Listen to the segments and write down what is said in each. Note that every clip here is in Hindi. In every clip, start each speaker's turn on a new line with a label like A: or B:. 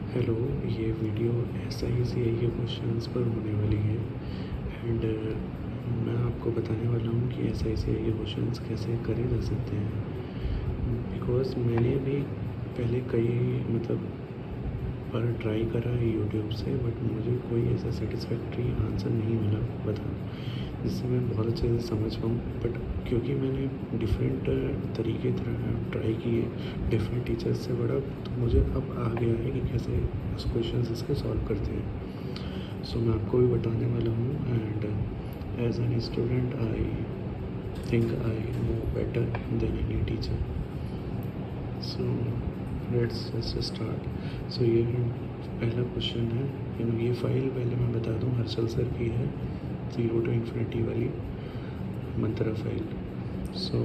A: हेलो, ये वीडियो SICI के क्वेश्चंस पर होने वाली है एंड मैं आपको बताने वाला हूँ कि SICI के क्वेश्चंस कैसे करे जा सकते हैं। बिकॉज़ मैंने भी पहले कई पर ट्राई करा है यूट्यूब से, बट मुझे कोई ऐसा सेटिस्फैक्ट्री आंसर नहीं मिला बता जिससे मैं बहुत अच्छे से समझ पाऊँ। बट क्योंकि मैंने डिफरेंट तरीके ट्राई किए डिफरेंट टीचर्स से पढ़ा, तो मुझे अब आ गया है कि कैसे उस क्वेश्चन इसके सॉल्व करते हैं। सो मैं आपको भी बताने वाला हूँ and as an student I think I know better than any teacher. So let's start. So ये पहला क्वेश्चन है। ये फाइल पहले मैं बता दूँ हर्षल सर की है, 0 to infinity वाली मंत्रा फाइल। सो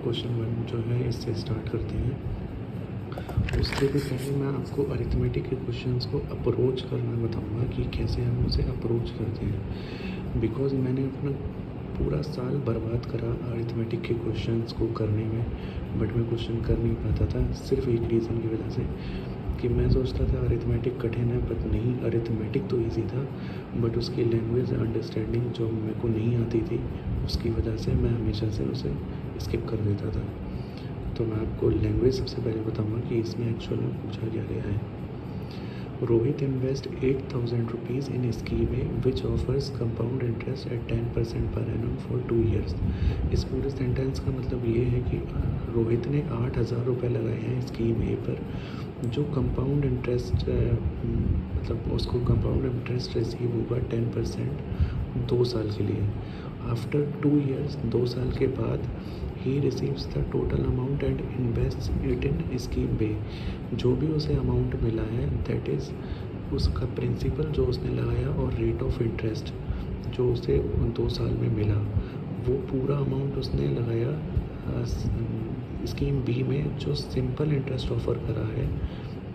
A: क्वेश्चन 1 जो है इससे स्टार्ट करते हैं। उससे भी पहले मैं आपको अरिथमेटिक के क्वेश्चंस को अप्रोच करना बताऊंगा कि कैसे हम उसे अप्रोच करते हैं। बिकॉज़ मैंने अपना पूरा साल बर्बाद करा अरिथमेटिक के क्वेश्चंस को करने में, बट मैं क्वेश्चन कर नहीं पाता था सिर्फ एक रीज़न की वजह से कि मैं सोचता था अरिथमेटिक कठिन है, बट नहीं, अरिथमेटिक तो इजी था, बट उसकी लैंग्वेज अंडरस्टैंडिंग जो मेरे को नहीं आती थी उसकी वजह से मैं हमेशा से उसे स्किप कर देता था। तो मैं आपको लैंग्वेज सबसे पहले बताऊंगा कि इसमें एक्चुअल में पूछा क्या गया है। Rohit invest 8,000 rupees in scheme which offers compound interest eight 10% per annum for 2 years. इस पूरे सेंटेंस का मतलब ये है कि रोहित ने 8,000 रुपये लगाए हैं स्कीम ए पर, जो कंपाउंड इंटरेस्ट उसको कंपाउंड इंटरेस्ट रिसीव होगा 10% 2 साल के लिए। आफ्टर 2 ईयर्स 2 साल के बाद ही receives the total amount and invest it in scheme B. जो भी उसे अमाउंट मिला है दैट इज़ उसका प्रिंसिपल जो उसने लगाया और रेट ऑफ इंटरेस्ट जो उसे 2 साल में मिला, वो पूरा अमाउंट उसने लगाया स्कीम बी में जो सिंपल इंटरेस्ट ऑफ़र करा है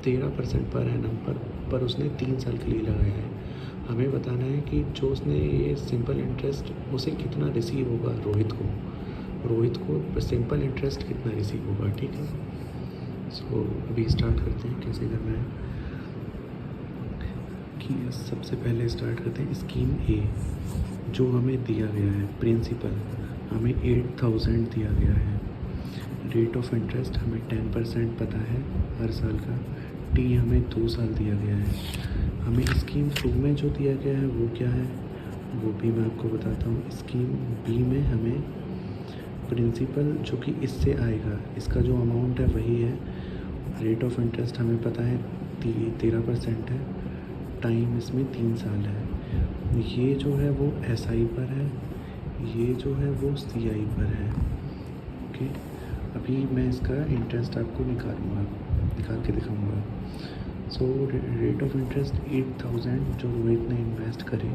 A: 13% पर एनम पर उसने 3 साल के लिए लगाया है। हमें बताना है कि जो उसने ये सिंपल इंटरेस्ट उसे कितना रिसीव होगा, रोहित को सिंपल इंटरेस्ट कितना रिसीव होगा। ठीक है, सो अभी स्टार्ट करते हैं कैसे करना है। कि सबसे पहले स्टार्ट करते हैं स्कीम ए जो हमें दिया गया है। प्रिंसिपल हमें 8,000 दिया गया है। रेट ऑफ इंटरेस्ट हमें 10% पता है हर साल का। टी हमें 2 साल दिया गया है। हमें स्कीम 2 में जो दिया गया है वो क्या है वो भी मैं आपको बताता हूँ। स्कीम बी में हमें प्रिंसिपल जो कि इससे आएगा, इसका जो अमाउंट है वही है। रेट ऑफ इंटरेस्ट हमें पता है 13% है। टाइम इसमें 3 साल है। ये जो है वो SI पर है, ये जो है वो CI पर है। ओके, अभी मैं इसका इंटरेस्ट आपको निकाल के दिखाऊंगा। सो रेट ऑफ इंटरेस्ट 8,000 जो रोहित ने इन्वेस्ट करे।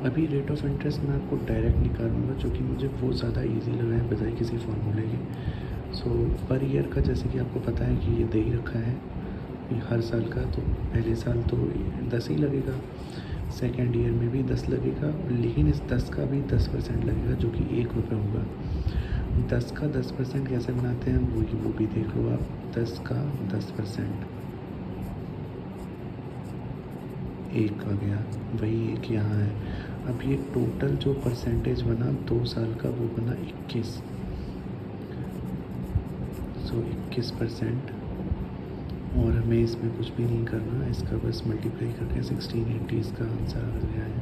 A: अभी रेट ऑफ इंटरेस्ट मैं आपको डायरेक्ट निकालूंगा जो कि मुझे बहुत ज़्यादा इजी लगा है बजाय किसी फॉर्मूले के। सो पर ईयर का जैसे कि आपको पता है कि ये दे ही रखा है हर साल का, तो पहले साल तो 10 ही लगेगा, सेकेंड ईयर में भी 10 लगेगा, लेकिन इस 10 का भी 10% लगेगा जो कि 1 रुपये होगा। 10 का 10% कैसे बनाते हैं वो भी देख लो आप। 10 का 10% 1 आ गया, वही 1 यहाँ है। अब ये टोटल जो परसेंटेज बना 2 साल का वो बना 21। सो 21%, और हमें इसमें कुछ भी नहीं करना, इसका बस मल्टीप्लाई करके 1680 इसका आंसर आ गया है।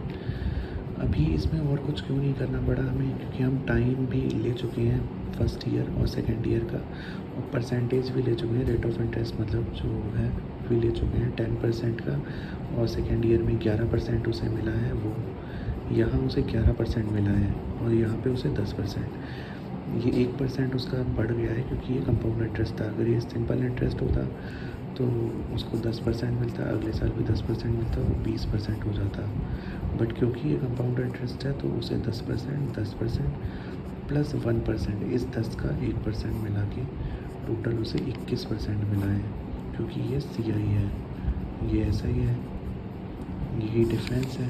A: अभी इसमें और कुछ क्यों नहीं करना पड़ा हमें, क्योंकि हम टाइम भी ले चुके हैं फर्स्ट ईयर और सेकेंड ईयर का, और परसेंटेज भी ले चुके हैं। रेट ऑफ इंटरेस्ट मतलब जो है भी ले चुके हैं 10% का, और सेकेंड ईयर में 11% उसे मिला है। वो यहाँ उसे 11% मिला है और यहाँ पे उसे 10%। ये 1% उसका बढ़ गया है क्योंकि ये कंपाउंड इंटरेस्ट था। अगर ये सिंपल इंटरेस्ट होता तो उसको 10% मिलता, अगले साल भी 10% मिलता, वो 20% हो जाता। बट क्योंकि ये कंपाउंड इंटरेस्ट है तो उसे 10% प्लस 1%, इस 10 का 1% मिला के टोटल उसे 21% मिला है, क्योंकि ये CI है, ये SI है। यही डिफरेंस है।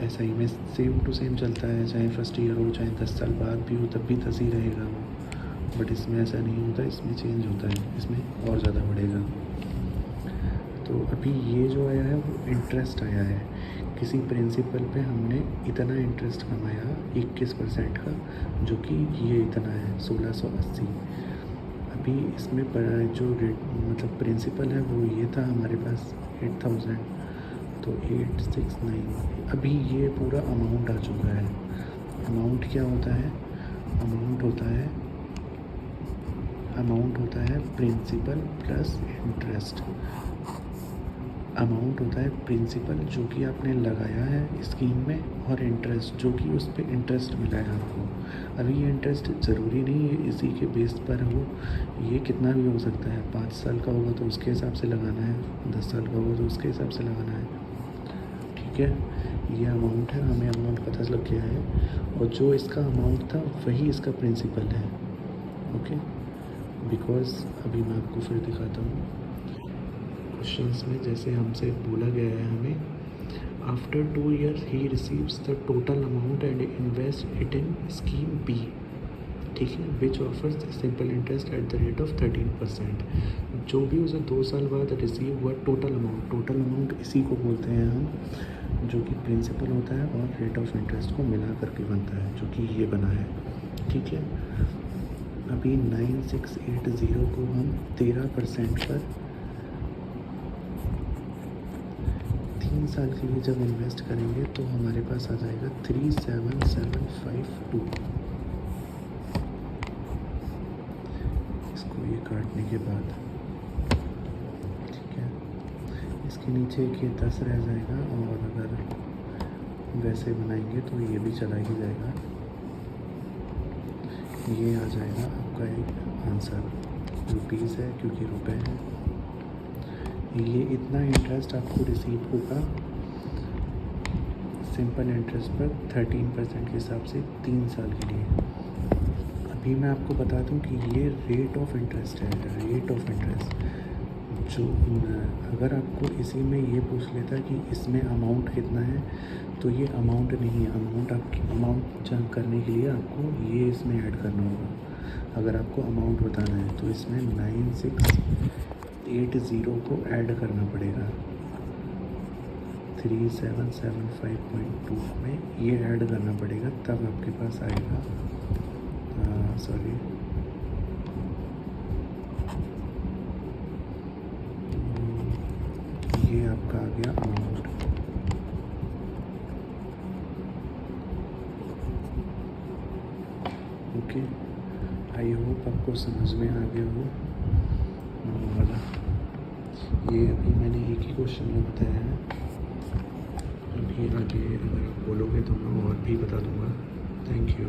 A: SI में सेम टू सेम चलता है, चाहे फर्स्ट ईयर हो चाहे 10 साल बाद भी हो तब भी 10 ही रहेगा वो। बट इसमें ऐसा नहीं होता, इसमें चेंज होता है, इसमें और ज़्यादा बढ़ेगा। अभी ये जो आया है वो इंटरेस्ट आया है, किसी प्रिंसिपल पे हमने इतना इंटरेस्ट कमाया 21% का, जो कि ये इतना है 1680। अभी इसमें जो रेट मतलब प्रिंसिपल है वो ये था हमारे पास 8000, तो 869। अभी ये पूरा अमाउंट आ चुका है। अमाउंट क्या होता है? अमाउंट होता है प्रिंसिपल प्लस इंटरेस्ट। अमाउंट होता है प्रिंसिपल जो कि आपने लगाया है स्कीम में, और इंटरेस्ट जो कि उस पर इंटरेस्ट मिला है आपको। अभी ये इंटरेस्ट ज़रूरी नहीं है इसी के बेस पर हो, ये कितना भी हो सकता है। 5 साल का होगा तो उसके हिसाब से लगाना है, 10 साल का होगा तो उसके हिसाब से लगाना है। ठीक है, ये अमाउंट है, हमें अमाउंट पता लग गया है, और जो इसका अमाउंट था वही इसका प्रिंसिपल है। ओके, बिकॉज अभी मैं आपको फिर दिखाता हूँ क्वेश्चंस में, जैसे हमसे बोला गया है हमें आफ्टर 2 years ही receives the total amount and invest it in scheme B, ठीक है, which offers simple interest at the rate of 13%। जो भी उसे 2 साल बाद रिसीव हुआ टोटल अमाउंट इसी को बोलते हैं हम, जो कि प्रिंसिपल होता है और रेट ऑफ इंटरेस्ट को मिला करके बनता है, जो कि ये बना है। ठीक है, अभी 9680 को हम 13% पर 3 साल के लिए जब इन्वेस्ट करेंगे तो हमारे पास आ जाएगा 37752। इसको ये काटने के बाद, ठीक है, इसके नीचे एक ये 10 रह जाएगा, और अगर वैसे बनाएंगे तो ये भी चला ही जाएगा। ये आ जाएगा आपका एक आंसर, रुपीज़ है क्योंकि रुपए है। ये इतना इंटरेस्ट आपको रिसीव होगा सिंपल इंटरेस्ट पर 13% के हिसाब से 3 साल के लिए। अभी मैं आपको बता दूं कि ये रेट ऑफ इंटरेस्ट है, रेट ऑफ इंटरेस्ट। जो अगर आपको इसी में ये पूछ लेता कि इसमें अमाउंट कितना है, तो ये अमाउंट नहीं है। अमाउंट जंप करने के लिए आपको ये इसमें ऐड करना होगा। अगर आपको अमाउंट बताना है तो इसमें 9680 को ऐड करना पड़ेगा 3775.2 में, ये ऐड करना पड़ेगा, तब आपके पास आएगा। सॉरी, ये आपका आ गया अमाउंट। ओके, आई होप आपको समझ में आ गया हो। और ये अभी मैंने एक ही क्वेश्चन में बताया है, अभी आगे अगर आप बोलोगे तो मैं और भी बता दूँगा। Thank you.